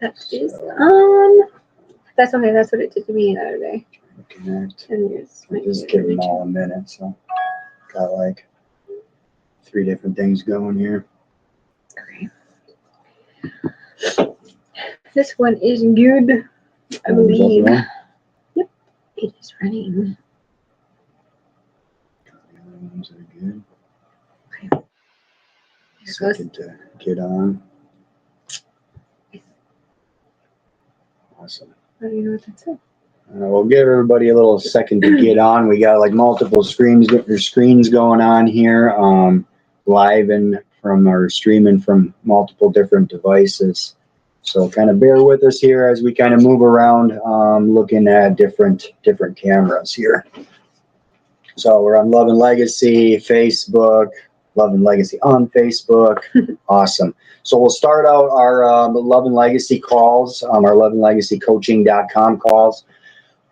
That is on. That's okay. That's what it did to me the other day. Connect. And Just give them all a minute. So got like 3 different things going here. Okay. This one is good, I believe. Yep, it is running. Ones are good. Okay. Second to get on. Awesome. I don't even know what that said. We'll give everybody a little second to get on. We got like multiple screens going on here, live and from our streaming from multiple different devices. So kind of bear with us here as we kind of move around, looking at different cameras here. So we're on Love and Legacy, Facebook, Love and Legacy on Facebook. Awesome. So we'll start out our Love and Legacy calls, our loveandlegacycoaching.com calls.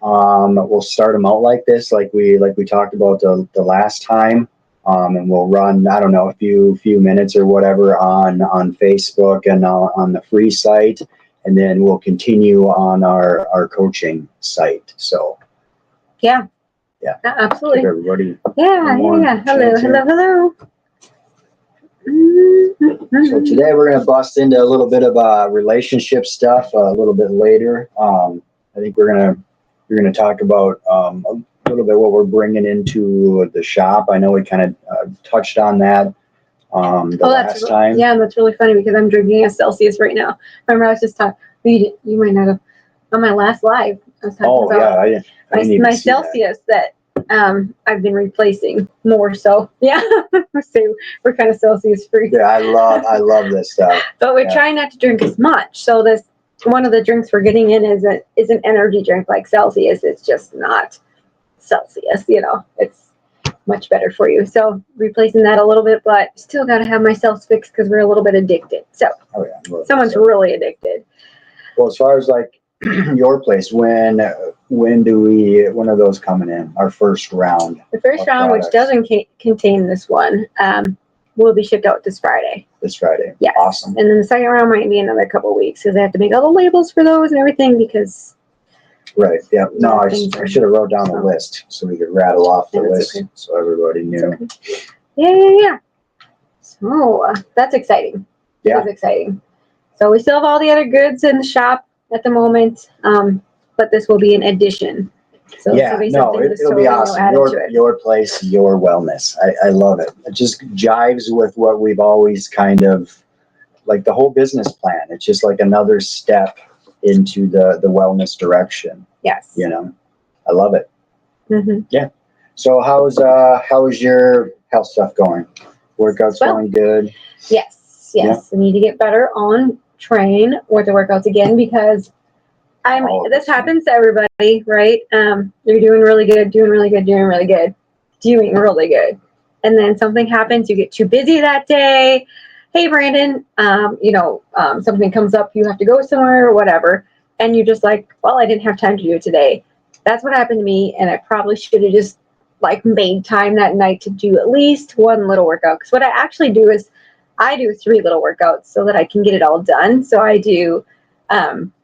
We'll start them out like this, like we talked about the last time, and we'll run, I don't know, a few minutes or whatever on Facebook and on the free site, and then we'll continue on our coaching site. So yeah, Absolutely. give everybody. Yeah. Hello. Mm-hmm. So today we're going to bust into a little bit of relationship stuff a little bit later. I think we're going to talk about a little bit what we're bringing into the shop. I know we kind of touched on that last time. Yeah, that's really funny because I'm drinking a Celsius right now. Remember, I was just talking. You might not have on my last live. I was talking about my Celsius that I've been replacing more so. Yeah, so we're kind of Celsius free. Yeah, I love this stuff. But we're trying not to drink as much. So this one of the drinks we're getting in is an energy drink like Celsius. It's just not Celsius. It's much better for you. So replacing that a little bit, but still got to have myself fixed because we're a little bit addicted. So someone's really addicted. Well, as far as like your place, when are those coming in? Our first round. The first round, products, which doesn't contain this one, will be shipped out this Friday. This Friday. Yes. Awesome. And then the second round might be another couple of weeks because they have to make all the labels for those and everything because. Right. Yeah. No, I should have wrote down the list so we could rattle off the list so everybody knew. Okay. Yeah. So that's exciting. Yeah. It's exciting. So we still have all the other goods in the shop at the moment, but this will be an addition. So it'll be awesome. Your place, your wellness. I love it. It just jives with what we've always kind of like the whole business plan. It's just like another step into the wellness direction. Yes. I love it. Mm-hmm. Yeah. So how is your health stuff going? Workouts going good? Yes. Yeah. I need to get better on train with the workouts again because this happens to everybody, right? You're doing really good, and then something happens. You get too busy that day. Hey, Brandon, something comes up. You have to go somewhere or whatever, and you're just like, well, I didn't have time to do it today. That's what happened to me, and I probably should have just made time that night to do at least one little workout. Because what I actually do is I do 3 little workouts so that I can get it all done. So I do.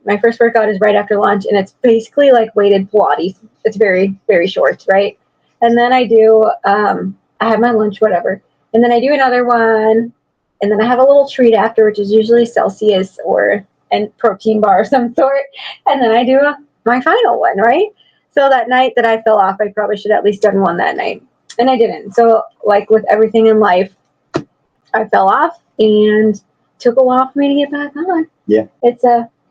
My first workout is right after lunch, and it's basically like weighted Pilates. It's very, very short, right? And then I do, I have my lunch, whatever. And then I do another one, and then I have a little treat after, which is usually Celsius and protein bar of some sort. And then I do my final one, right? So that night that I fell off, I probably should have at least done one that night. And I didn't. So like with everything in life, I fell off and took a while for me to get back on. Yeah. It's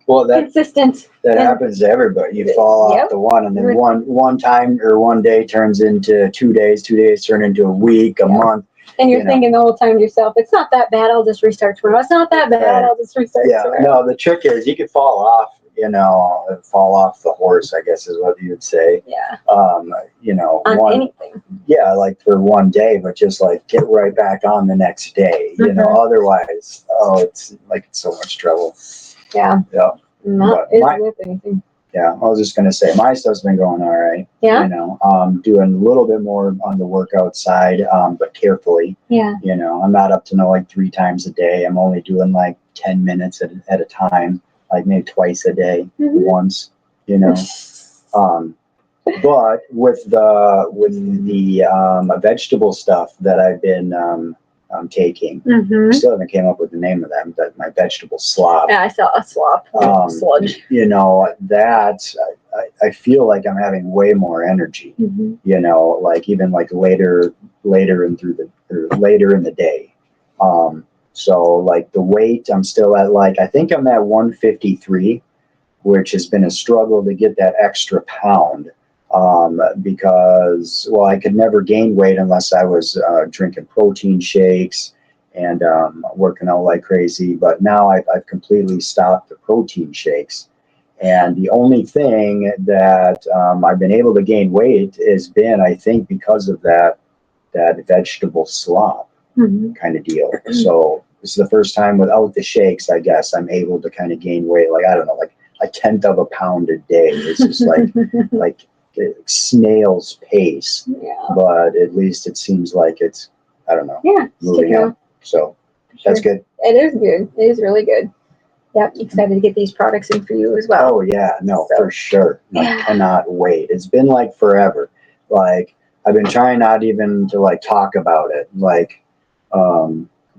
consistent. That happens to everybody. You fall off the one, and then one time or one day turns into 2 days. 2 days turn into a week, a month. And you're thinking the whole time to yourself, it's not that bad. I'll just restart tomorrow. It's not that bad. I'll just restart tomorrow. No, the trick is you can fall off. Fall off the horse, I guess is what you would say. Yeah. On anything. Yeah, like for one day, but just like get right back on the next day. Otherwise, it's so much trouble. Yeah. Yeah. Not with anything. Yeah, I was just gonna say my stuff's been going all right. Yeah. Doing a little bit more on the workout side, but carefully. Yeah. I'm not up to 3 times a day. I'm only doing 10 minutes at a time. like maybe twice a day, Mhm. once, you know. But with the vegetable stuff that I've been taking, I still haven't came up with the name of them. That my vegetable slop. Yeah, I saw a slop sludge. You know, that I feel like I'm having way more energy. You know, like even like later in later in the day. So like the weight, I'm still at like I think I'm at 153, which has been a struggle to get that extra pound. Because well, I could never gain weight unless I was drinking protein shakes and working out like crazy. But now I've completely stopped the protein shakes. And the only thing that I've been able to gain weight has been, I think, because of that vegetable slop kind of deal. So this is the first time without the shakes, I guess, I'm able to kind of gain weight. Like, I don't know, like a tenth of a pound a day. It's just like snail's pace. Yeah. But at least it seems like it's, I don't know, moving up. So that's good. It is good. It is really good. Yep, excited to get these products in for you as well. Oh yeah, no, for sure. I cannot wait. It's been like forever. Like I've been trying not even to like talk about it, like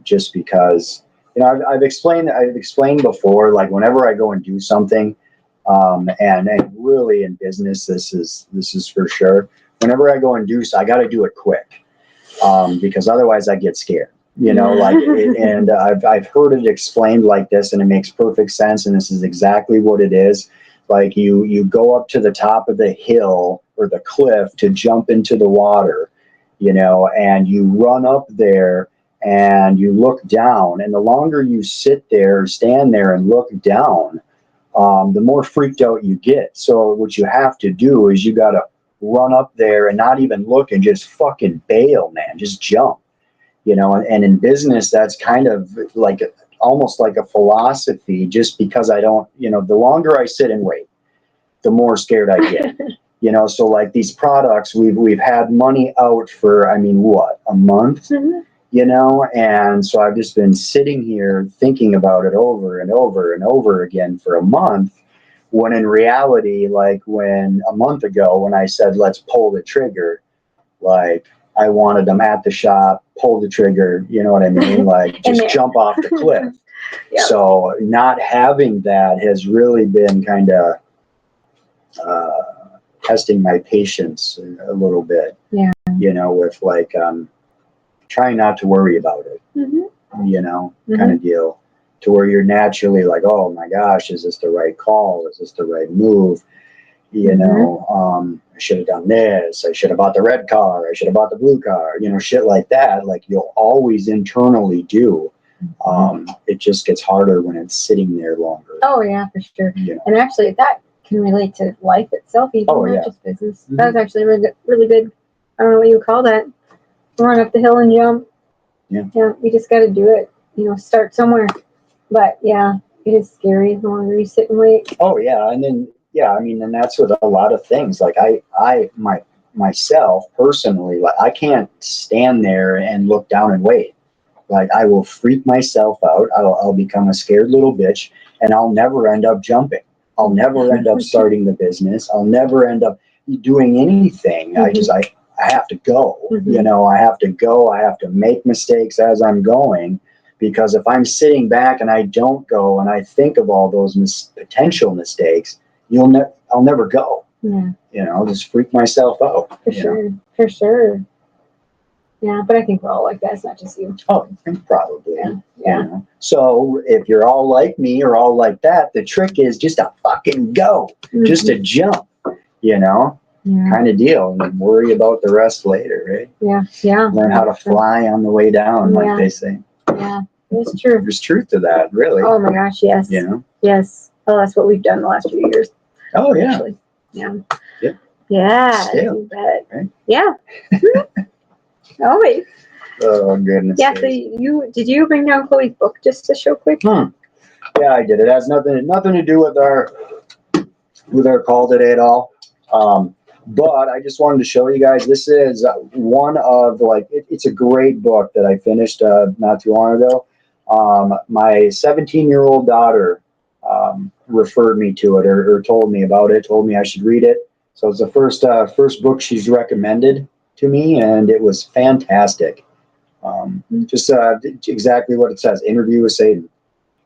just because you know I've explained before. Like whenever I go and do something, and really in business, this is for sure. Whenever I go and do so, I got to do it quick, because otherwise I get scared. You know, like, and I've heard it explained like this, and it makes perfect sense. And this is exactly what it is. Like you go up to the top of the hill or the cliff to jump into the water, you know, and you run up there and you look down. And the longer you sit there, stand there, and look down, the more freaked out you get. So what you have to do is you got to run up there and not even look and just fucking bail, man. Just jump. You know, and in business, that's kind of like almost like a philosophy, just because I don't, you know, the longer I sit and wait, the more scared I get. You know, so like these products, we've had money out for, I mean, what, a month, you know, and so I've just been sitting here thinking about it over and over and over again for a month, when in reality, like when a month ago, when I said, let's pull the trigger, like, I wanted them at the shop, pull the trigger, you know what I mean? Like just jump off the cliff. So not having that has really been kind of testing my patience a little bit, you know, with like trying not to worry about it, you know, kind of deal, to where you're naturally like, oh my gosh, is this the right call? Is this the right move? You know, I should have done this. I should have bought the red car. I should have bought the blue car. You know, shit like that. Like you'll always internally do. It just gets harder when it's sitting there longer. Oh yeah, for sure. You know? And actually, that can relate to life itself, even not just business. That was actually really good. I don't know what you call that. Run up the hill and jump. Yeah, you just got to do it. You know, start somewhere. But yeah, it is scary the longer you sit and wait. Oh yeah, and then. Yeah, I mean, and that's with a lot of things. Like myself personally, like I can't stand there and look down and wait. Like I will freak myself out. I'll become a scared little bitch, and I'll never end up jumping. I'll never end up starting the business. I'll never end up doing anything. I have to go. You know, I have to go. I have to make mistakes as I'm going. Because if I'm sitting back and I don't go and I think of all those potential mistakes, I'll never go. Yeah. You know, I'll just freak myself out. For sure. Yeah, but I think we're all like that. It's not just you. Oh, probably. Yeah. You know? So if you're all like me or all like that, the trick is just to fucking go. Just to jump, you know? Kind of deal. And then worry about the rest later, right? Yeah. Learn how to fly on the way down, like they say. Yeah, it's true. There's truth to that, really. Oh my gosh, yes. You know? Yes. Oh, that's what we've done the last few years. Oh, yeah. Actually. Yeah. Yep. Yeah. Still. You bet. Right? Yeah. Always. Oh, goodness. Yeah, so did you bring down Chloe's book just to show quick? Yeah, I did. It has nothing to do with our call today at all. But I just wanted to show you guys, this is one of, like, it's a great book that I finished not too long ago. My 17-year-old daughter referred me to it or told me about it, told me I should read it. So it's the first book she's recommended to me, and it was fantastic. Just exactly what it says, Interview with Satan.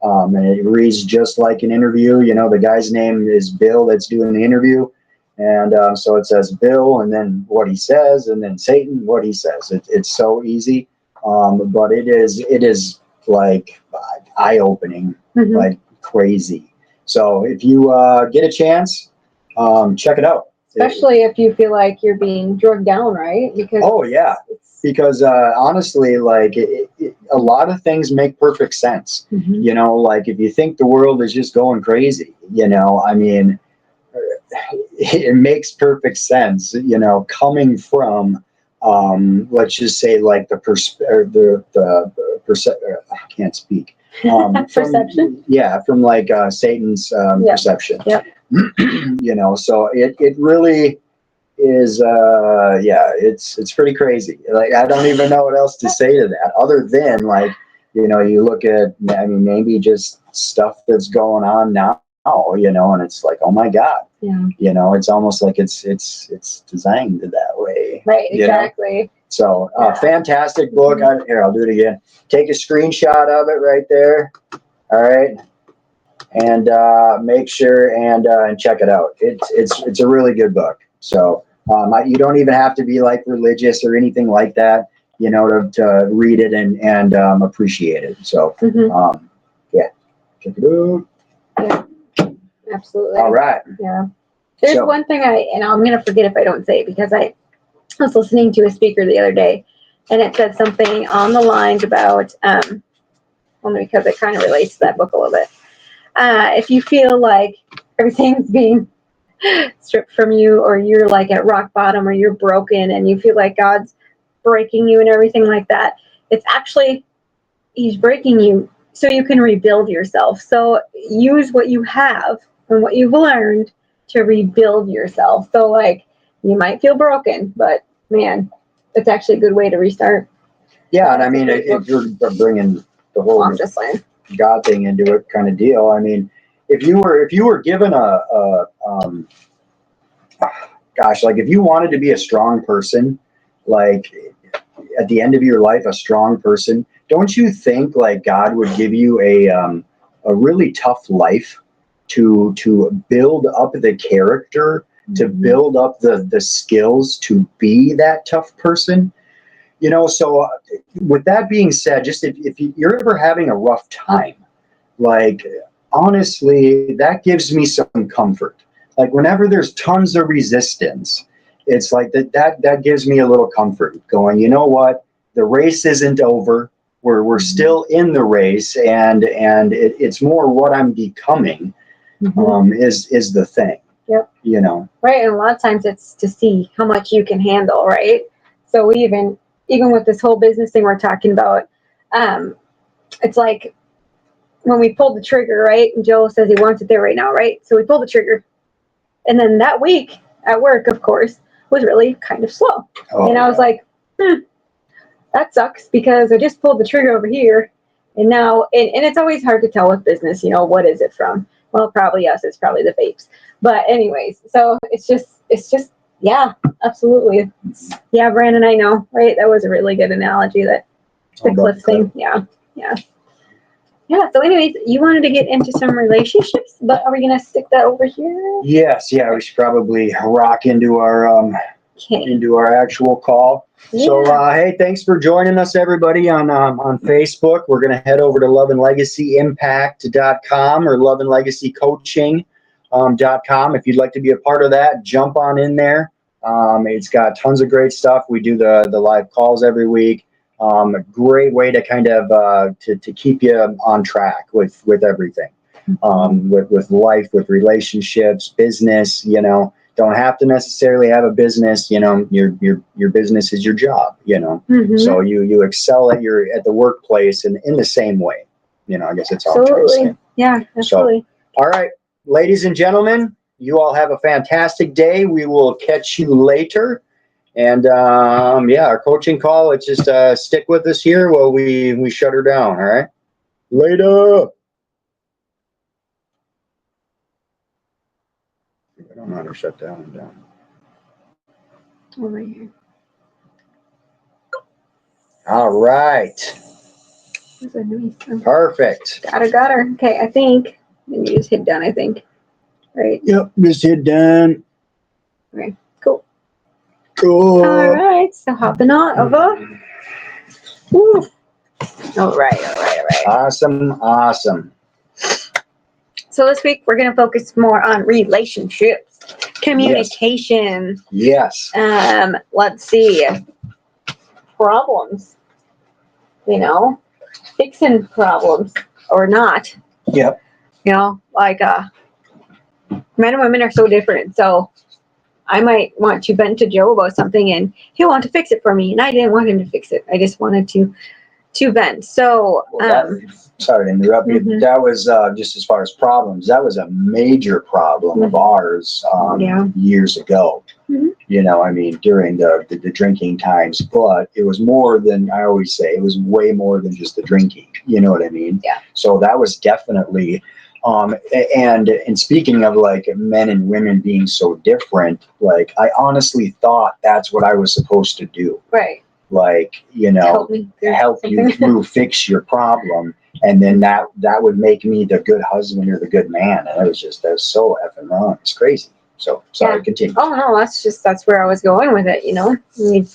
And it reads just like an interview. You know, the guy's name is Bill that's doing the interview. And so it says Bill, and then what he says, and then Satan, what he says. It's so easy, but it is like eye-opening, like crazy. So if you get a chance, check it out. Especially if you feel like you're being drugged down, right? Because because honestly, like a lot of things make perfect sense. You know, like if you think the world is just going crazy, you know, I mean, it makes perfect sense, you know, coming from, let's just say like I can't speak. Perception. From like Satan's perception. Yep. You know, so it really is it's pretty crazy. Like I don't even know what else to say to that other than like, you know, you look at, I mean, maybe just stuff that's going on now, you know, and it's like, oh my God. Yeah. You know, it's almost like it's designed that way. Right, Know? exactly. So fantastic book. Here, I'll do it again. Take a screenshot of it right there. All right. And make sure and check it out. It's a really good book. So you don't even have to be like religious or anything like that, you know, to read it and appreciate it. So check it out. Yeah, absolutely. All right. Yeah. There's one thing I'm going to forget if I don't say it, because I was listening to a speaker the other day, and it said something on the lines about, only because it kind of relates to that book a little bit. If you feel like everything's being stripped from you, or you're like at rock bottom, or you're broken and you feel like God's breaking you and everything like that, it's actually, he's breaking you so you can rebuild yourself. So use what you have and what you've learned to rebuild yourself. So like, you might feel broken, but man, it's actually a good way to restart. Yeah, and I mean, if you're bringing the whole I'm just saying God thing into it kind of deal, I mean, if you were given like if you wanted to be a strong person, like at the end of your life, a strong person, don't you think like God would give you a really tough life to build up the character, to build up the skills to be that tough person? You know, so with that being said, just if you're ever having a rough time, like honestly, that gives me some comfort. Like whenever there's tons of resistance, it's like that gives me a little comfort, going, you know what, the race isn't over. We're still in the race, and it's more what I'm becoming is the thing. Yep. You know. Right, and a lot of times it's to see how much you can handle, right? So even with this whole business thing we're talking about, it's like when we pulled the trigger, right? And Joe says he wants it there right now, right? So we pulled the trigger. And then that week at work, of course, was really kind of slow. And I was like, that sucks, because I just pulled the trigger over here. And now, and it's always hard to tell with business, you know, what is it from? Well, probably us. It's probably the vapes. But anyways, so it's just, yeah, absolutely. Yeah, Brandon, I know, right? That was a really good analogy, that the cliff thing. Yeah. So anyways, you wanted to get into some relationships, but are we going to stick that over here? Yes. Yeah, we should probably rock into our actual call. Yeah. So, hey, thanks for joining us, everybody, on Facebook. We're going to head over to loveandlegacyimpact.com or loveandlegacycoaching.com. If you'd like to be a part of that, jump on in there. It's got tons of great stuff. We do the live calls every week. A great way to kind of to keep you on track with everything, with life, with relationships, business. You know, don't have to necessarily have a business. You know, your business is your job. You know, so you excel at the workplace in the same way. You know, I guess it's all I'm trying to say. Yeah, absolutely. So, all right, ladies and gentlemen, you all have a fantastic day. We will catch you later. And our coaching call, it's just stick with us here while we shut her down. All right. Later. I don't know how to shut that one down. Over here. All right. There's a noise. Perfect. Got her. Okay, I think. And you just hit done, I think. Right? Yep, just hit done. Okay, cool. Cool. All right, so hopping on over. Woo. All right. Awesome. So this week we're going to focus more on relationships, communication. Yes. Let's see. Problems. Fixing problems or not. Yep. Like men and women are so different. So I might want to vent to Joe about something and he'll want to fix it for me. And I didn't want him to fix it. I just wanted to vent. So, sorry to interrupt you. Mm-hmm. That was just as far as problems. That was a major problem of ours years ago. Mm-hmm. During the drinking times. But it was more than, I always say, it was way more than just the drinking. You know what I mean? Yeah. So that was definitely. And speaking of like men and women being so different, like I honestly thought that's what I was supposed to do. Right. Like, help you through, fix your problem. And then that would make me the good husband or the good man. And that was so effing wrong. It's crazy. So sorry, continue. Oh no, that's where I was going with it, We'd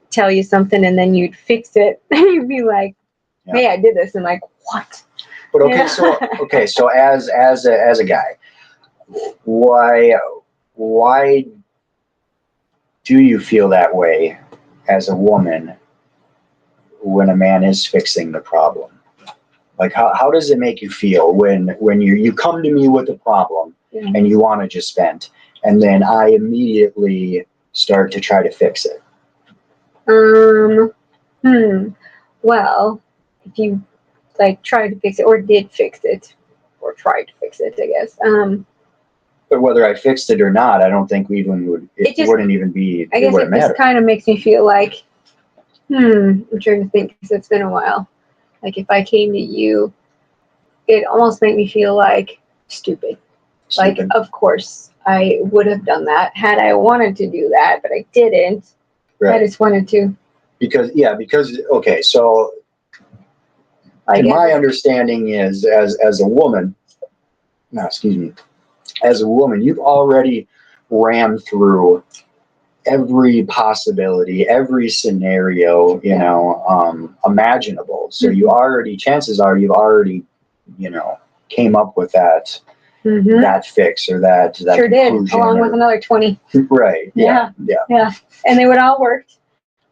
tell you something and then you'd fix it. And you'd be like, hey, I did this. And like, what? But so as a guy, why do you feel that way as a woman when a man is fixing the problem? Like how does it make you feel when you come to me with a problem and you want to just vent, and then I immediately start to try to fix it? Well, if you tried to fix it or did fix it or tried to fix it, I guess. But whether I fixed it or not, I don't think it wouldn't even be. I guess it just kind of makes me feel like, I'm trying to think because it's been a while. Like if I came to you, it almost made me feel like stupid. Like, of course, I would have done that had I wanted to do that, but I didn't. Right. I just wanted to. Because okay, so my understanding is as a woman, as a woman, you've already rammed through every possibility, every scenario, imaginable. So chances are you've already, came up with that fix or that sure conclusion. Did, along with another 20. Right. Yeah. And they would all work,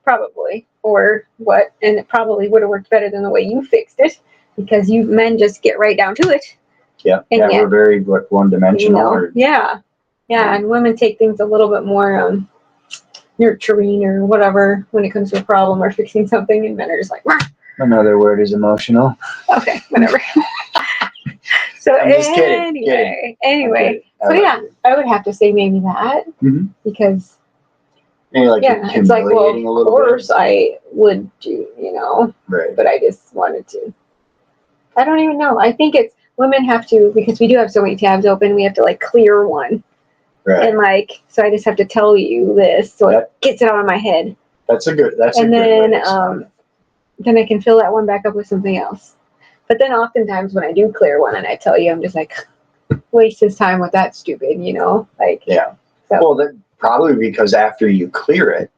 probably, or what, and it probably would have worked better than the way you fixed it, because you men just get right down to it. Yeah. We're very one-dimensional. Yeah, and women take things a little bit more nurturing or whatever when it comes to a problem or fixing something, and men are just like, Wah! Another word is emotional. Okay, whatever. So I'm just kidding. Anyway, I would have to say maybe that, because it's like, well, of course I would do, right. But I just wanted to. I don't even know. I think it's women have to, because we do have so many tabs open, we have to clear one. Right. And so I just have to tell you this so it gets it out of my head. And then I can fill that one back up with something else. But then oftentimes when I do clear one and I tell you, I'm just like, waste his time with that stupid, Yeah. So. Well, that probably because after you clear it,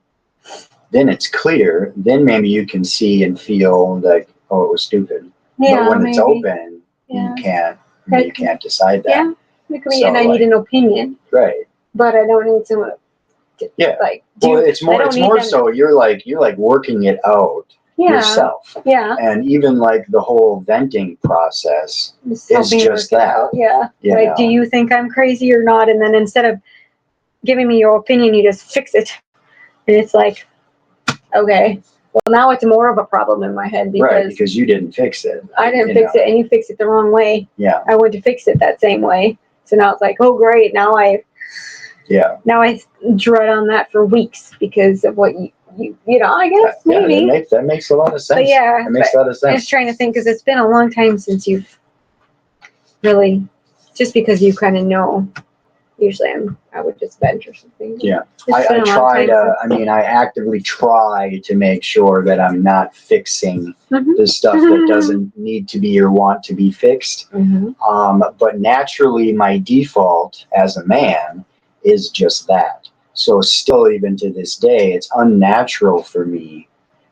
then it's clear. Then maybe you can see and feel like, oh, it was stupid. Yeah, but when it's open, you can't decide that. Yeah. And I need an opinion. Right. But I don't need someone to it's more so you're working it out yourself. Yeah. And even the whole venting process is just that. Yeah. Do you think I'm crazy or not? And then instead of giving me your opinion, you just fix it. And it's like, okay. Well, now it's more of a problem in my head because you didn't fix it. I didn't fix it, and you fixed it the wrong way. Yeah. I went to fix it that same way. So now it's like, oh, great. Now I dread on that for weeks because of what I guess maybe. That makes a lot of sense. But that makes a lot of sense. I was trying to think because it's been a long time since you've really, just because you kind of know usually I would just vent or something. Yeah. It's been I a long try time to, I mean, I actively try to make sure that I'm not fixing since- the stuff that doesn't need to be or want to be fixed. But naturally, my default as a man is just that. So still, even to this day, it's unnatural for me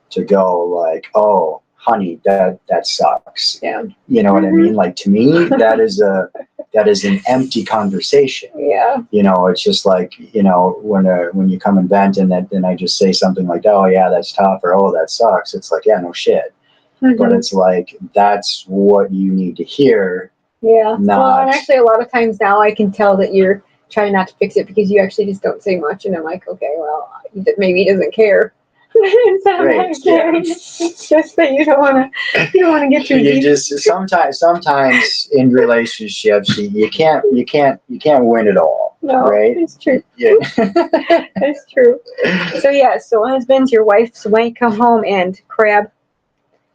to go like, "Oh, honey, that sucks." Yeah. You know what I mean? Like, to me, that is an empty conversation. Yeah. You know, it's just like, when you come and vent, and then I just say something like, "Oh yeah, that's tough," or "Oh, that sucks." It's like, yeah, no shit. But it's like, that's what you need to hear. Yeah. Not. Well, and actually, a lot of times now I can tell that you're trying not to fix it because you actually just don't say much, and I'm like, okay, well, maybe he doesn't care. It's not Right, like caring. It's just that you don't want to get too You deep. just sometimes in relationships you can't win it all. No, right? it's true. Yeah. It's true. So yeah, so husbands, your wives might come home and crab.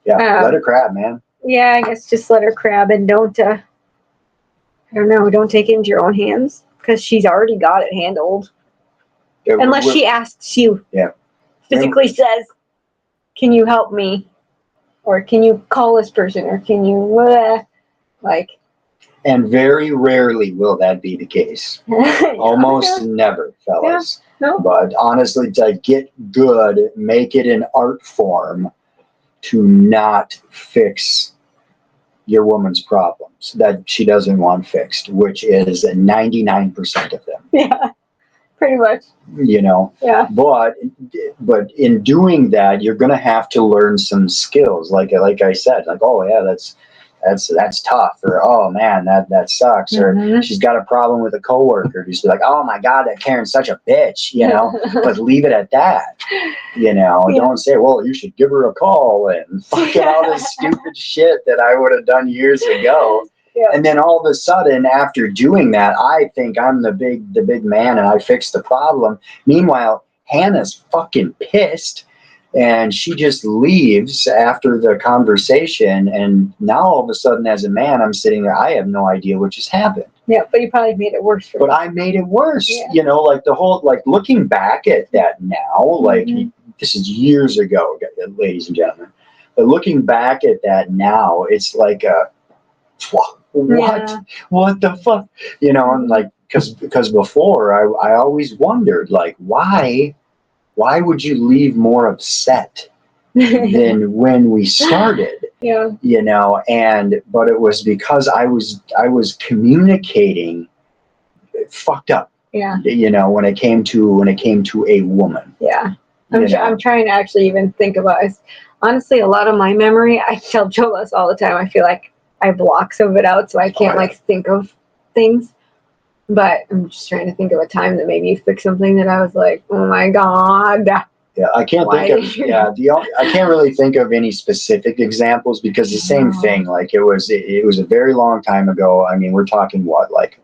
Yeah, let her crab, man. Yeah, I guess just let her crab and don't. I don't know. Don't take it into your own hands because she's already got it handled. Yeah, Unless she asks you. Yeah. Physically says, "Can you help me?" Or "Can you call this person?" Or "Can you like?" And very rarely will that be the case. Almost never, fellas. Yeah. No. But honestly, to get good, make it an art form to not fix your woman's problems that she doesn't want fixed, which is 99% of them. Yeah, pretty much. Yeah. But in doing that, you're going to have to learn some skills. Like I said, like, oh yeah, that's tough, or oh man, that sucks, or she's got a problem with a coworker. Just be like, oh my god, that Karen's such a bitch, but leave it at that. Don't say, well, you should give her a call and fucking all this stupid shit that I would have done years ago. Yeah. And then all of a sudden, after doing that, I think I'm the big man and I fixed the problem. Meanwhile, Hannah's fucking pissed. And she just leaves after the conversation. And now all of a sudden, as a man, I'm sitting there. I have no idea what just happened. Yeah, but you probably made it worse. But I made it worse. Yeah. Like the whole, like looking back at that now, like this is years ago, ladies and gentlemen. But looking back at that now, it's like what the fuck, and like because before I always wondered, like, why would you leave more upset than when we started? Yeah. But it was because I was communicating fucked up. Yeah. When it came to a woman. Yeah. I'm trying to actually even think about it. Honestly, a lot of my memory, I tell Joe this all the time. I feel like I block some of it out so I can't think of things. But I'm just trying to think of a time that maybe you fixed something that I was like, oh my god. Yeah, I can't think of. I can't really think of any specific examples because the same thing. Like it was a very long time ago. I mean, we're talking what, like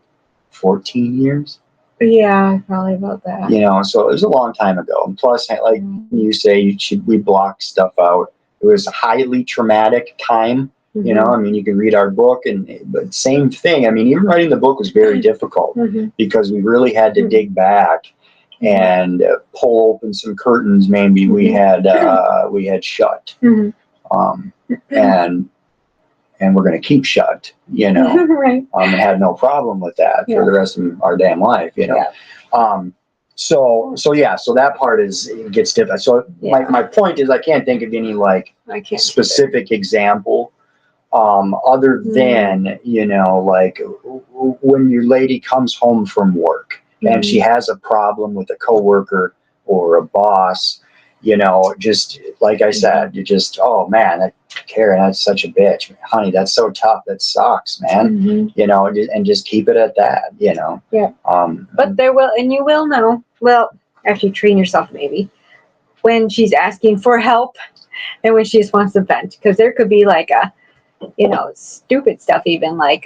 14 years? Yeah, probably about that. So it was a long time ago. And plus, like you say, we blocked stuff out. It was a highly traumatic time. I mean, you can read our book, but same thing. I mean, even writing the book was very difficult because we really had to dig back and pull open some curtains. Maybe we had shut, and we're going to keep shut. Right. And had no problem with that for the rest of our damn life. So that part gets different. So my point is, I can't think of any specific example. Other than, like when your lady comes home from work and she has a problem with a coworker or a boss, just like I said, you just, oh man, Karen, that's such a bitch. Honey, that's so tough. That sucks, man. And just keep it at that, Yeah. But you will know, well, after you train yourself maybe, when she's asking for help and when she just wants to vent. Because there could be like stupid stuff, even like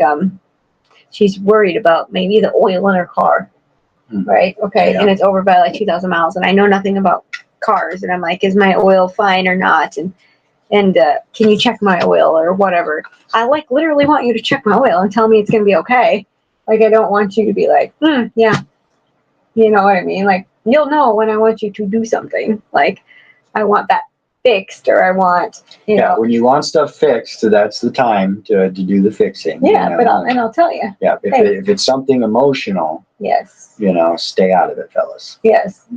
she's worried about maybe the oil in her car, right? Okay, and it's over by like 2,000 miles, and I know nothing about cars, and I'm like, is my oil fine or not? And can you check my oil or whatever? I literally want you to check my oil and tell me it's gonna be okay. Like, I don't want you to be like, yeah, you know what I mean? Like, you'll know when I want you to do something. Like, I want that fixed, or I want, you know. When you want stuff fixed, that's the time to do the fixing. Yeah, but I'll tell you. Yeah, if it's something emotional, yes, stay out of it, fellas. Yes,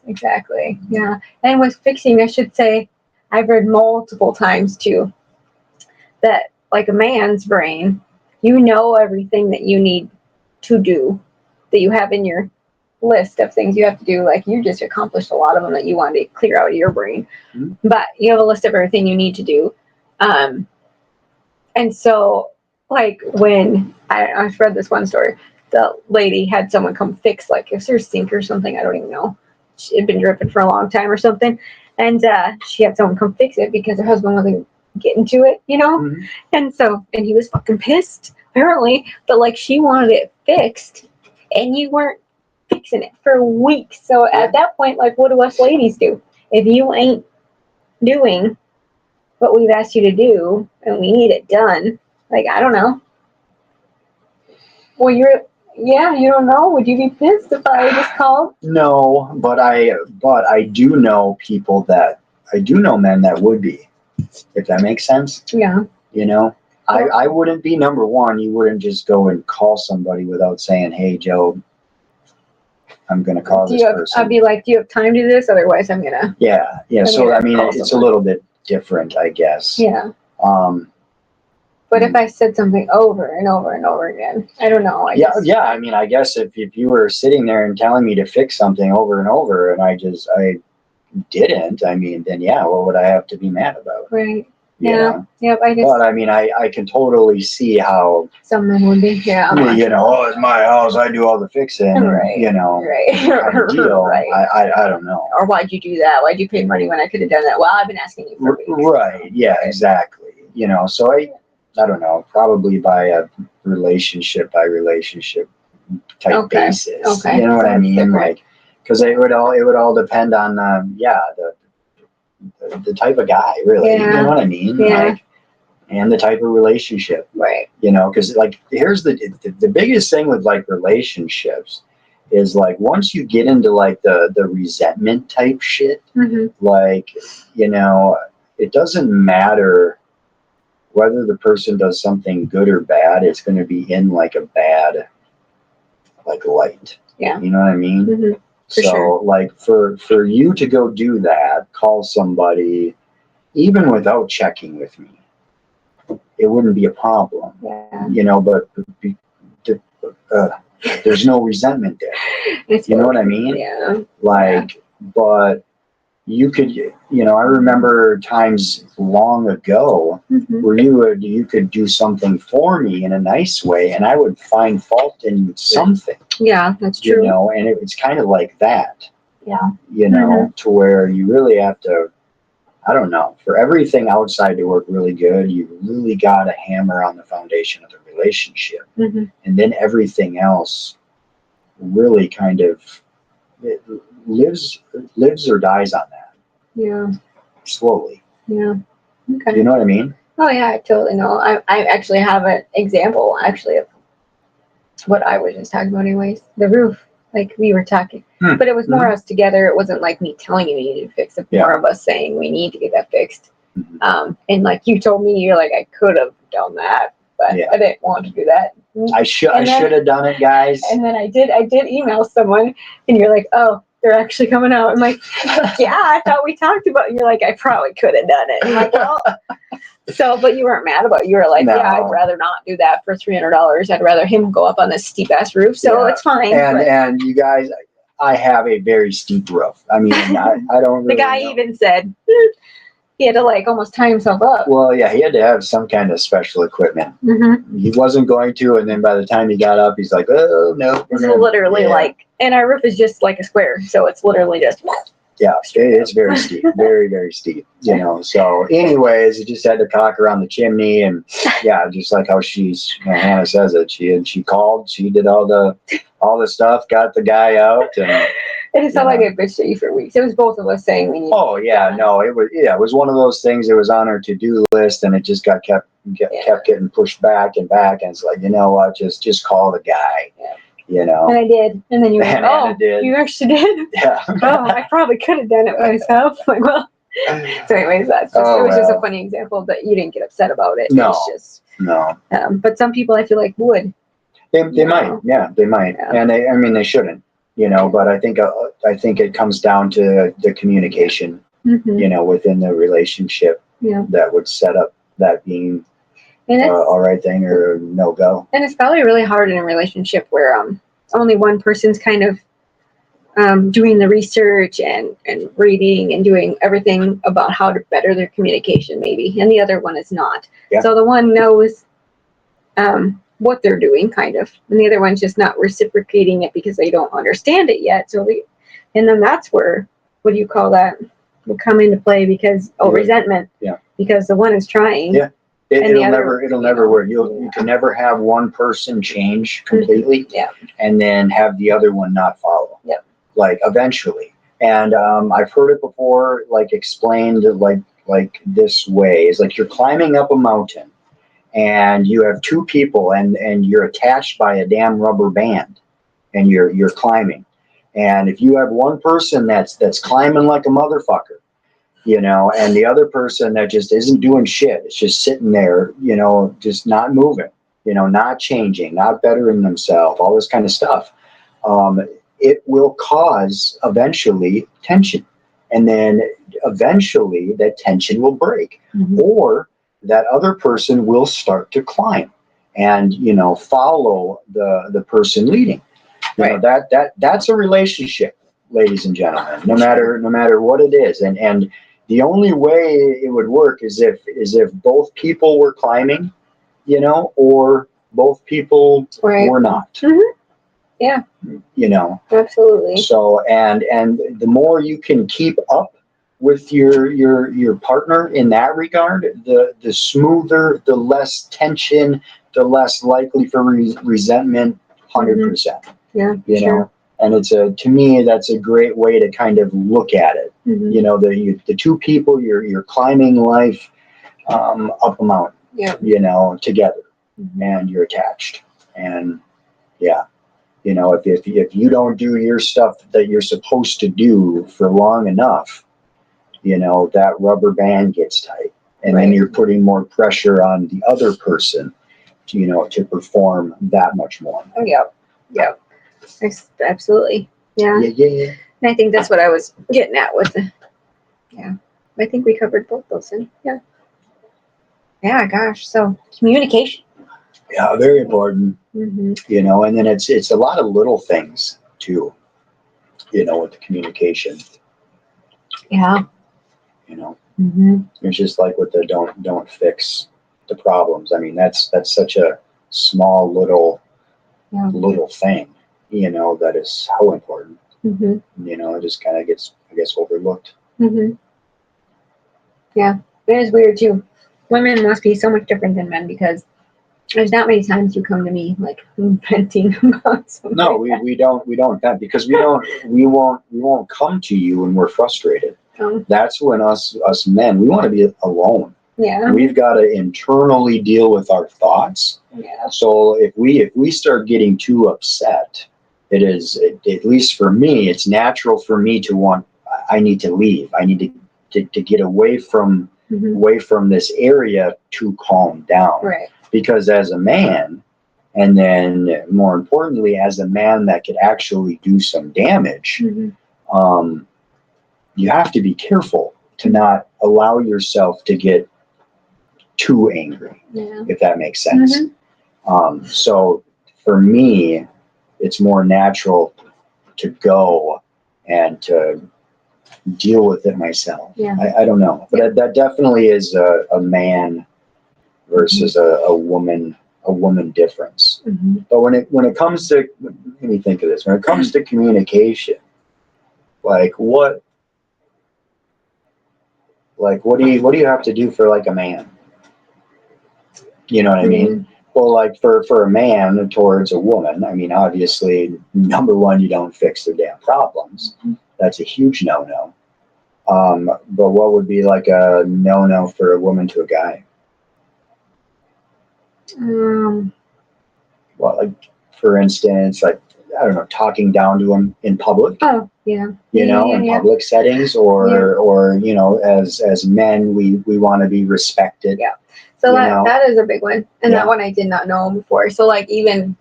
exactly. Yeah. And with fixing, I should say, I've read multiple times too, that like a man's brain, you know everything that you need to do, that you have in your list of things you have to do. Like, you just accomplished a lot of them that you wanted to clear out of your brain. Mm-hmm. But you have a list of everything you need to do. And so, like, when I've read this one story, the lady had someone come fix, like, it's her sink or something, I don't even know. It had been dripping for a long time or something. And she had someone come fix it because her husband wasn't getting to it, you know? Mm-hmm. And he was fucking pissed, apparently. But, like, she wanted it fixed, and you weren't fixing it for weeks. So at that point, like, what do us ladies do? If you ain't doing what we've asked you to do and we need it done, like, I don't know. Well, you don't know. Would you be pissed if I just called? No, but I do know men that would be, if that makes sense. Yeah. I wouldn't be number one. You wouldn't just go and call somebody without saying, "Hey, Joe, I'm going to call this person." I'd be like, "Do you have time to do this? Otherwise, I'm going to." Yeah. So, I mean, it's a little bit different, I guess. Yeah. But if I said something over and over and over again, I don't know. I mean, I guess if you were sitting there and telling me to fix something over and over, and I didn't, I mean, then what would I have to be mad about? Right. Yeah. But I mean, I can totally see how some men would be. Yeah. It's my house. I do all the fixing. Right. Right. Kind of deal. Right. I don't know. Or why'd you do that? Why'd you pay money when I could have done that? Well, I've been asking you for weeks. Right. Yeah. Exactly. So I don't know. Probably by a relationship type basis. Okay. You know what I mean? Different. Like, because it would all depend on the type of guy, really. Yeah. You know what I mean? Yeah. Like, and the type of relationship. Right. Because like, here's the biggest thing with like relationships is like, once you get into like the resentment type shit, mm-hmm. like, it doesn't matter whether the person does something good or bad, it's going to be in like a bad like light. Yeah. You know what I mean? Mm-hmm. Like for you to go do that, call somebody, even without checking with me, it wouldn't be a problem. Yeah. But there's no resentment there. You know what I mean? Yeah. Like, but you could, I remember times long ago mm-hmm. where you could do something for me in a nice way, and I would find fault in something. Yeah, that's true. And it's kind of like that. Yeah. Mm-hmm. To where you really have to, I don't know, for everything outside to work really good, you really got to hammer on the foundation of the relationship. Mm-hmm. And then everything else really kind of lives or dies on that. Yeah. Slowly. Yeah. Okay. You know what I mean? Oh yeah, I totally know. I actually have an example of what I was just talking about anyways. The roof. Like, we were talking. But it was more us together. It wasn't like me telling you you need to fix it. More of us saying we need to get that fixed. Mm-hmm. And like you told me, you're like, I could have done that, but I didn't want to do that. I should have done it, guys. And then I did email someone, and you're like, oh, they're actually coming out. I'm like, yeah, I thought we talked about it. And you're like, I probably could have done it. I'm like, well, but you weren't mad about it. You were like, yeah, I'd rather not do that for $300. I'd rather him go up on this steep ass roof. So it's fine. And you guys, I have a very steep roof. I mean, I don't really The guy know. even said he had to like almost tie himself up. Well, yeah, he had to have some kind of special equipment. Mm-hmm. He wasn't going to, and then by the time he got up, he's like, oh, no. It's literally like, and our roof is just like a square, so it's literally just... Yeah, it's very steep, very, very steep, So anyways, it just had to cock around the chimney, and just like how Hannah says it, she called, she did all the stuff, got the guy out, and It just felt like I bitched at you for weeks. It was both of us saying we need. Oh yeah, no, it was one of those things. It was on our to-do list, and it just kept getting pushed back and back. And it's like, you know what, just call the guy. Yeah. You know. And I did, and then you were like, "Oh, did. you actually did." Yeah. Oh, I probably could have done it myself. Like, well. So, anyways, that's just it was just a funny example that you didn't get upset about it. No. It's just no. But some people I feel like would. They might, yeah, they might, and they shouldn't, you know. But I think it comes down to the communication, you know, within the relationship that would set up that being all right thing or no go. And it's probably really hard in a relationship where only one person's kind of doing the research and reading and doing everything about how to better their communication, maybe, and the other one is not. Yeah. So the one knows what they're doing, kind of, and the other one's just not reciprocating it because they don't understand it yet. So and then that's where, what do you call that, will come into play because resentment. Yeah. Because the one is trying. Yeah. It'll never work. You can never have one person change completely. Yeah. And then have the other one not follow. Yeah. Like eventually. And I've heard it before, like explained like this way. It's like you're climbing up a mountain and you have two people and you're attached by a damn rubber band and you're climbing. And if you have one person that's climbing like a motherfucker, you know, and the other person that just isn't doing shit, it's just sitting there, you know, just not moving, you know, not changing, not bettering themselves, all this kind of stuff, it will cause eventually tension. And then eventually that tension will break. Or that other person will start to climb and, you know, follow the person leading. You know, that's a relationship, ladies and gentlemen, no matter what it is. And the only way it would work is if both people were climbing, you know, or both people were not. Yeah. You know. Absolutely. So and the more you can keep up with your partner in that regard, the smoother, the less tension, the less likely for resentment. 100%. Yeah. You know, and it's to me that's a great way to kind of look at it. You know, the two people you're climbing life up a mountain. Yeah. You know, together, and you're attached, and yeah. You know, if you don't do your stuff that you're supposed to do for long enough, you know, that rubber band gets tight. And then you're putting more pressure on the other person to, you know, to perform that much more. Oh, yeah. Yeah. Absolutely. Yeah. Yeah. And I think that's what I was getting at with I think we covered both those things. Yeah. Yeah, gosh. So communication. Yeah, very important. You know, and then it's a lot of little things too, you know, with the communication. Yeah. You know, it's just like with the don't fix the problems. I mean, that's such a small little thing, you know, that is so important. You know, it just kind of gets, I guess, overlooked. Yeah, it is weird too. Women must be so much different than men because there's not many times you come to me like venting about something. No, we don't vent because we won't come to you when we're frustrated. That's when us men, we want to be alone. Yeah. We've got to internally deal with our thoughts. Yeah. So if we start getting too upset, it is, at least for me, it's natural for me to I need to leave. I need to get away from this area to calm down. Right. Because as a man, and then more importantly, as a man that could actually do some damage, you have to be careful to not allow yourself to get too angry, if that makes sense. So for me, it's more natural to go and to deal with it myself. Yeah. I don't know, but that definitely is a man versus a woman difference. But when it comes to, let me think of this, when it comes to communication, like what do you have to do for like a man? You know what I mean? Well, like for a man towards a woman, I mean, obviously, number one, you don't fix their damn problems. That's a huge no-no. But what would be like a no-no for a woman to a guy? Um, Well, like for instance, like I don't know, talking down to him in public. oh, yeah. You know, in public settings, or you know, as men, we want to be respected. Yeah. So that is a big one, and that one I did not know before. So like even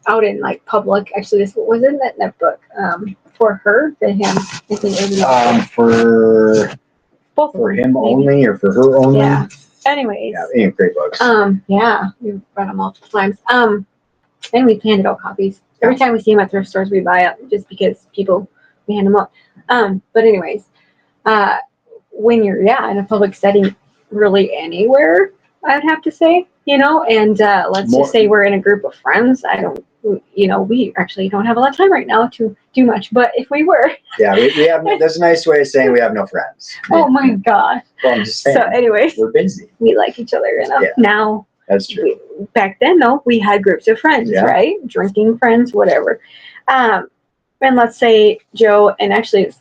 out in like public, actually, this was in that book. For her, to him, I think it was for both for of them, him maybe. only or for her only. Yeah. Anyways. Yeah, great books. Yeah, we've read them multiple times. And we handed out copies. Every time we see them at thrift stores, we buy it just because we hand them out. But anyways, when you're, in a public setting, really anywhere, I'd have to say, and let's just say we're in a group of friends. We actually don't have a lot of time right now to do much, but if we were. Yeah, we have, that's a nice way of saying we have no friends. Oh my gosh. Well, I'm just saying. So anyways. We're busy. We like each other enough now. That's true. Back then, though, we had groups of friends, right? Drinking friends, whatever. And let's say Joe, and actually,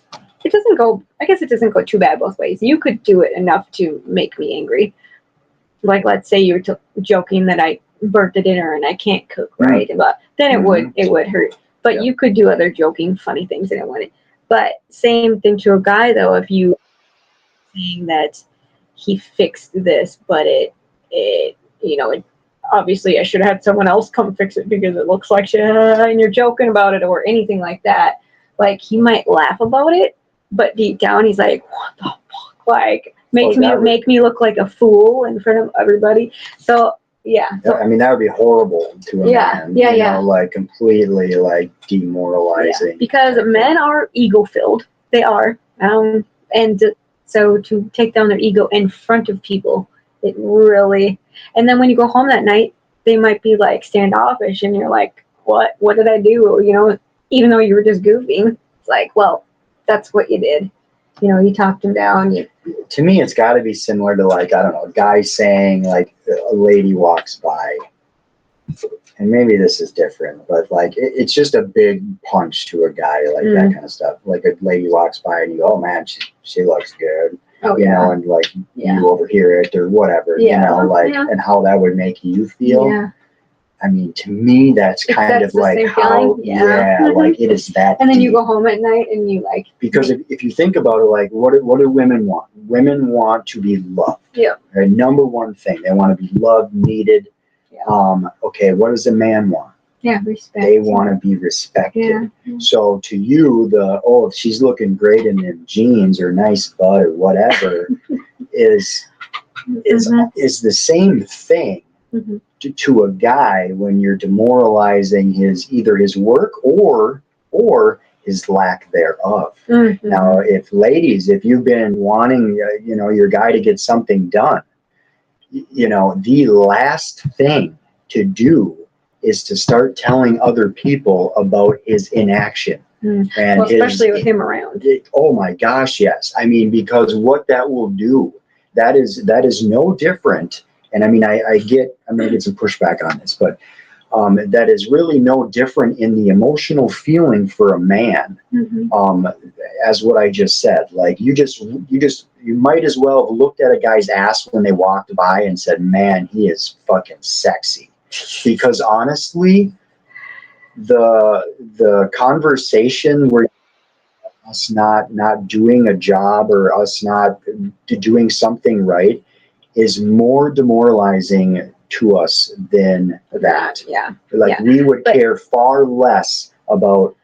it doesn't go too bad both ways. You could do it enough to make me angry. Like, let's say you were joking that I burnt the dinner and I can't cook, right? But then it would hurt. But you could do other joking, funny things and it wouldn't. But same thing to a guy, though, if you saying that he fixed this, but it obviously I should have had someone else come fix it because it looks like shit, and you're joking about it or anything like that. Like, he might laugh about it, but deep down he's like, what the fuck? Like, make me look like a fool in front of everybody. So so, I mean, that would be horrible to a man. Yeah. Like completely like demoralizing. Yeah. Because men are ego filled. They are. And so to take down their ego in front of people, it really, and then when you go home that night, they might be like standoffish and you're like, what did I do? Even though you were just goofing, it's like, well, that's what you did. You talked him down. To me, it's got to be similar to like, I don't know, a guy saying like a lady walks by, and maybe this is different, but like it's just a big punch to a guy, like that kind of stuff. Like a lady walks by and you go, oh man, she looks good. You know, and like you overhear it or whatever, and how that would make you feel. Yeah. I mean, to me, that's kind of like how, like it is that. And then you go home at night and you like. Because if you think about it, like what do women want? Women want to be loved. Yeah. Right? Number one thing, they want to be loved, needed. Yeah. Okay, what does a man want? Yeah, respect. They want to be respected. Yeah. So to you, if she's looking great in them jeans or nice butt or whatever, is the same thing. Mm-hmm. To a guy when you're demoralizing either his work or his lack thereof. Mm-hmm. Now, if you've been wanting your guy to get something done, the last thing to do is to start telling other people about his inaction. And especially with him around. Oh my gosh, yes. I mean, because what that will do, that is no different. And I mean, I'm going to get some pushback on this, but that is really no different in the emotional feeling for a man, as what I just said. Like you might as well have looked at a guy's ass when they walked by and said, man, he is fucking sexy. Because honestly, the conversation where us not doing a job or us not doing something right is more demoralizing to us than that. Yeah. Like we would care far less about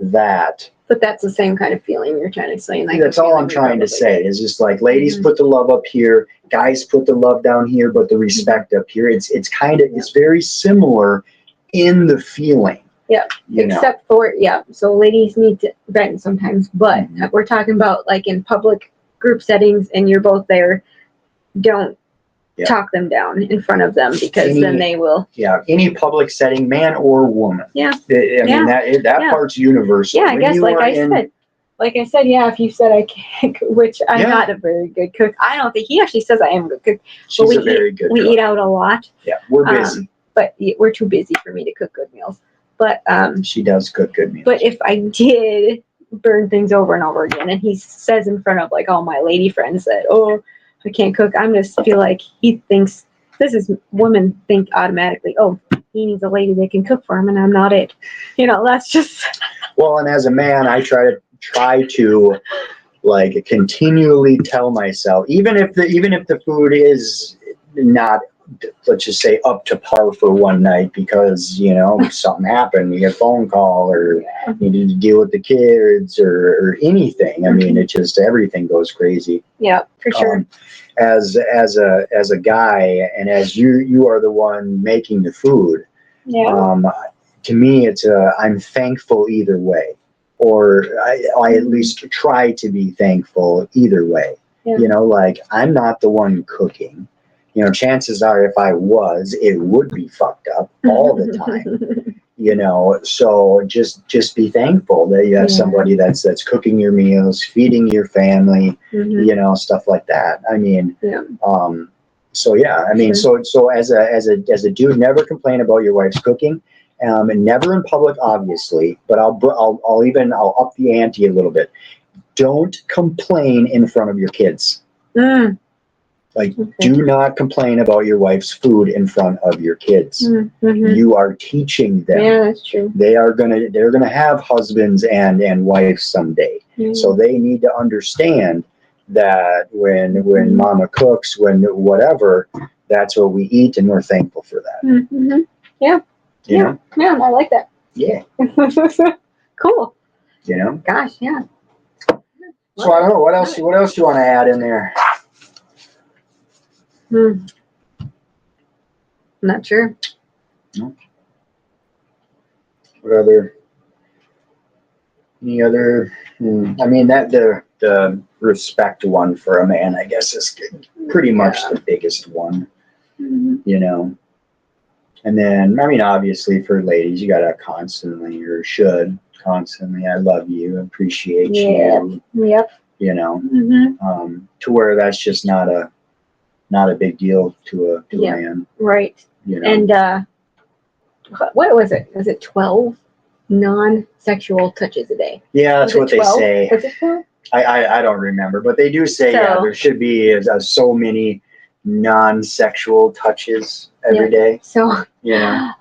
that. But that's the same kind of feeling you're trying to say. Like that's all I'm trying to say is just like ladies put the love up here, guys put the love down here, but the respect up here. It's kind of it's very similar in the feeling. Yeah. Except for so ladies need to vent sometimes, but we're talking about like in public group settings and you're both there. Don't talk them down in front of them because then they will. Yeah, any public setting, man or woman. Yeah. I mean, that part's universal. Yeah, I guess like I said, if you said I can't, which I'm not a very good cook. I don't think he actually says I am a good cook. She's a very good cook. We eat out a lot. Yeah, we're busy. but we're too busy for me to cook good meals. But She does cook good meals. but if I did burn things over and over again, and he says in front of like all my lady friends that, oh, I can't cook, I'm just feel like he thinks women think automatically, oh, he needs a lady that can cook for him, and I'm not it. That's just. Well, and as a man, I try to like continually tell myself, even if the food is not, let's just say, up to par for one night because something happened, you get a phone call, or you need to deal with the kids, or anything. I mean, it just, everything goes crazy. Yeah, for sure. As a guy, and as you are the one making the food. Yeah. To me, I'm thankful either way, or I at least try to be thankful either way. Yeah. Like, I'm not the one cooking. Chances are if I was, it would be fucked up all the time. So just be thankful that you have somebody that's cooking your meals, feeding your family, stuff like that. I mean, so yeah, I mean, so as a dude, never complain about your wife's cooking, and never in public, obviously. But I'll up the ante a little bit. Don't complain in front of your kids. Do not complain about your wife's food in front of your kids. You are teaching them. Yeah, that's true. They're gonna have husbands and wives someday. So they need to understand that when mama cooks, when whatever, that's what we eat, and we're thankful for that. Yeah. Yeah, I like that. Yeah. Cool. Gosh, yeah. So I don't know, what else do you want to add in there? Not sure. No. Any other? I mean, that the respect one for a man, I guess, is pretty much the biggest one. And then, I mean, obviously for ladies, you gotta constantly, or should constantly, I love you, appreciate you. Yep. To where that's just not a big deal to a man. Right. And what was it? Was it 12 non-sexual touches a day? Yeah, that's what 12? They say. Was it 12? I don't remember, but they do say there should be so many non-sexual touches every day. So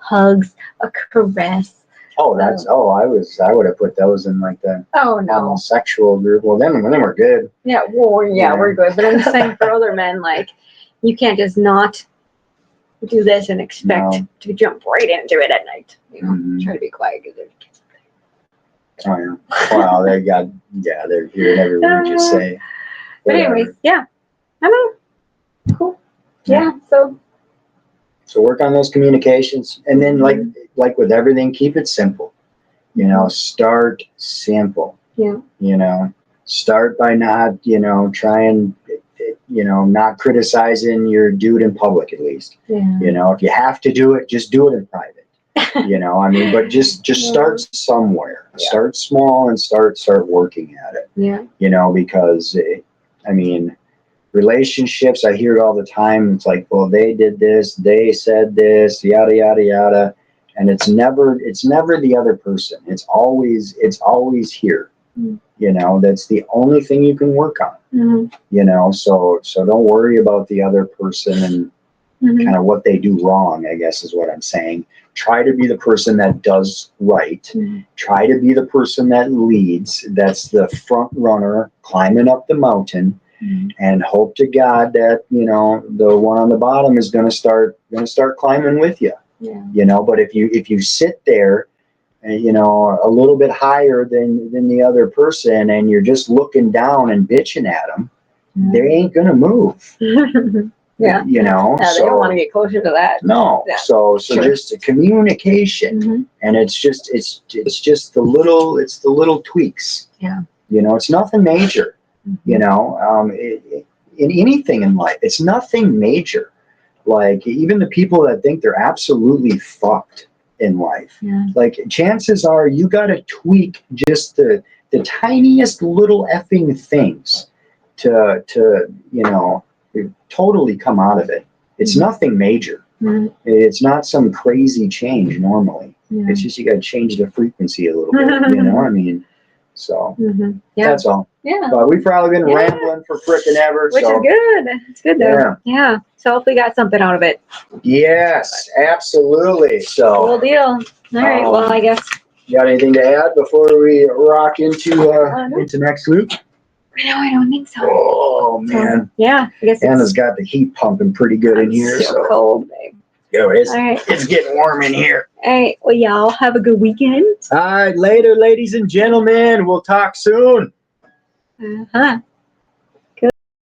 hugs, a caress. Oh, I would have put those in like the homosexual group. Well, then we're good. Yeah, we're good. But I'm saying for other men, like, you can't just not do this and expect to jump right into it at night. Try to be quiet because there's kids up there. Oh yeah. Wow, they're hearing everything you just say. But anyways, I know. Cool. Yeah. So work on those communications, and then like with everything, keep it simple. Start simple. Yeah. Start by not, trying, not criticizing your dude in public, at least. Yeah. If you have to do it, just do it in private. I mean, but just start somewhere. Yeah. Start small and start working at it. Yeah. Because I mean, relationships, I hear it all the time. It's like, well, they did this, they said this, yada yada yada, and it's never the other person. It's always here. That's the only thing you can work on. So don't worry about the other person and kind of what they do wrong, I guess is what I'm saying. Try to be the person that does right. Try to be the person that leads. That's the front runner climbing up the mountain. And hope to God that the one on the bottom is going to start climbing with you. But if you sit there, a little bit higher than the other person, and you're just looking down and bitching at them, they ain't going to move. They don't want to get closer to that. No. Yeah. So just communication, and it's just the little tweaks. Yeah. It's nothing major. In anything in life, it's nothing major. Like, even the people that think they're absolutely fucked in life, like, chances are you got to tweak just the tiniest little effing things to totally come out of it. It's nothing major. It's not some crazy change normally. Yeah. It's just you got to change the frequency a little bit. You know, I mean, so Yeah. that's all. Yeah. But we've probably been rambling for frickin' ever. Which is good. It's good though. Yeah. So hopefully got something out of it. Yes, absolutely. So Cool deal. All right. Well, I guess. You got anything to add before we rock into next week? No, I don't think so. Oh man. Yeah. I guess Hannah's got the heat pumping pretty good in here. So cold, babe. Yo, it's All right. it's getting warm in here. All right. Well, y'all have a good weekend. All right, later, ladies and gentlemen. We'll talk soon.